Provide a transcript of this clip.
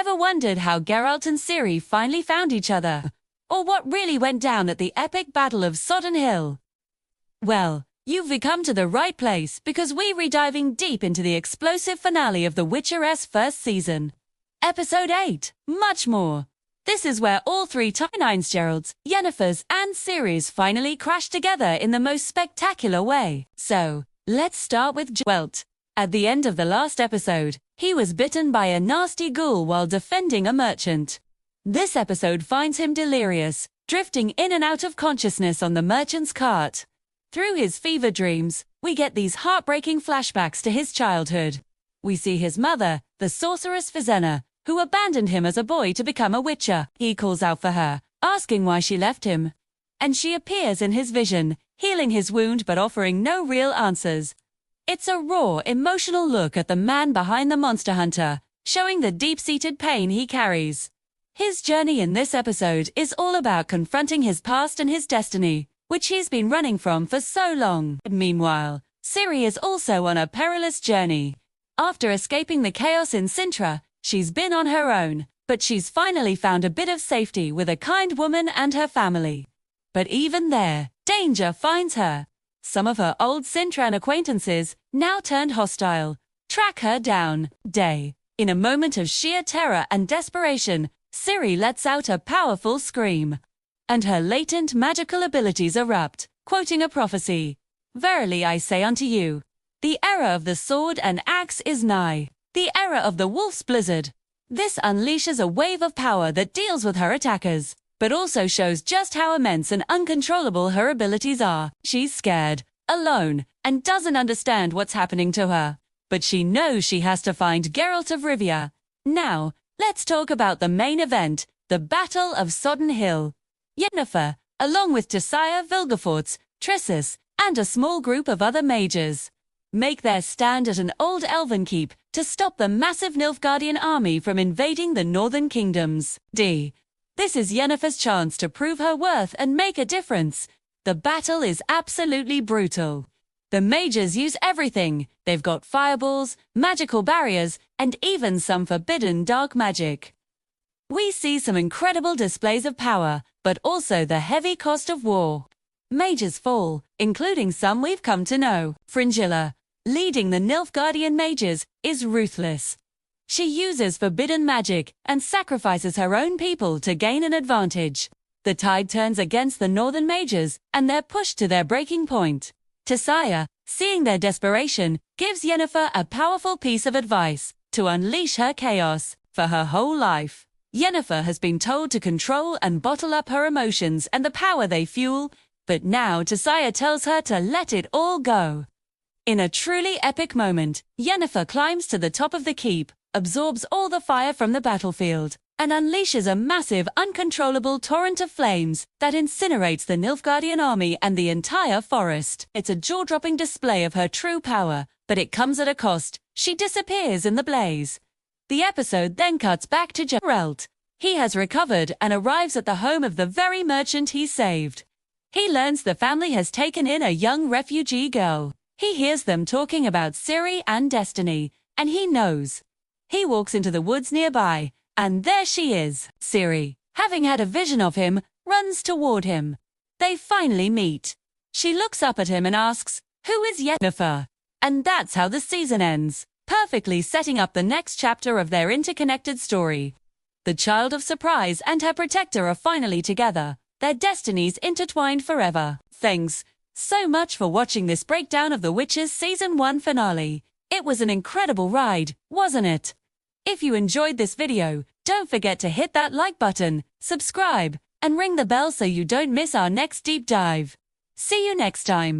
Ever wondered how Geralt and Ciri finally found each other? Or what really went down at the epic Battle of Sodden Hill? Well, you've come to the right place because we're diving deep into the explosive finale of The Witcher's first season. Episode 8, Much More. This is where all three timelines, Geralt's, Yennefer's, and Ciri's finally crash together in the most spectacular way. So, let's start with Geralt. At the end of the last episode, he was bitten by a nasty ghoul while defending a merchant. This episode finds him delirious, drifting in and out of consciousness on the merchant's cart. Through his fever dreams, we get these heartbreaking flashbacks to his childhood. We see his mother, the sorceress Vizenna, who abandoned him as a boy to become a witcher. He calls out for her, asking why she left him. And she appears in his vision, healing his wound but offering no real answers. It's a raw, emotional look at the man behind the monster hunter, showing the deep-seated pain he carries. His journey in this episode is all about confronting his past and his destiny, which he's been running from for so long. Meanwhile, Ciri is also on a perilous journey. After escaping the chaos in Cintra, she's been on her own, but she's finally found a bit of safety with a kind woman and her family. But even there, danger finds her. Some of her old Cintran acquaintances, now turned hostile, track her down. In a moment of sheer terror and desperation, Ciri lets out a powerful scream. And her latent magical abilities erupt, quoting a prophecy. "Verily I say unto you, the era of the sword and axe is nigh, the era of the wolf's blizzard." This unleashes a wave of power that deals with her attackers, but also shows just how immense and uncontrollable her abilities are. She's scared, alone, and doesn't understand what's happening to her. But she knows she has to find Geralt of Rivia. Now, let's talk about the main event, the Battle of Sodden Hill. Yennefer, along with Tissaia Vilgefortz, Trissus, and a small group of other mages, make their stand at an old elven keep to stop the massive Nilfgaardian army from invading the northern kingdoms. This is Yennefer's chance to prove her worth and make a difference. The battle is absolutely brutal. The mages use everything. They've got fireballs, magical barriers, and even some forbidden dark magic. We see some incredible displays of power, but also the heavy cost of war. Mages fall, including some we've come to know. Fringilla, leading the Nilfgaardian mages, is ruthless. She uses forbidden magic and sacrifices her own people to gain an advantage. The tide turns against the northern mages, and they're pushed to their breaking point. Tissaia, seeing their desperation, gives Yennefer a powerful piece of advice: to unleash her chaos. For her whole life, Yennefer has been told to control and bottle up her emotions and the power they fuel, but now Tissaia tells her to let it all go. In a truly epic moment, Yennefer climbs to the top of the keep, absorbs all the fire from the battlefield, and unleashes a massive, uncontrollable torrent of flames that incinerates the Nilfgaardian army and the entire forest. It's a jaw-dropping display of her true power, but it comes at a cost. She disappears in the blaze. The episode then cuts back to Geralt. He has recovered and arrives at the home of the very merchant he saved. He learns the family has taken in a young refugee girl. He hears them talking about Ciri and destiny, and he knows. He walks into the woods nearby, and there she is. Ciri, having had a vision of him, runs toward him. They finally meet. She looks up at him and asks, "Who is Yennefer?" And that's how the season ends, perfectly setting up the next chapter of their interconnected story. The Child of Surprise and her protector are finally together, their destinies intertwined forever. Thanks so much for watching this breakdown of The Witcher's Season 1 finale. It was an incredible ride, wasn't it? If you enjoyed this video, don't forget to hit that like button, subscribe, and ring the bell so you don't miss our next deep dive. See you next time.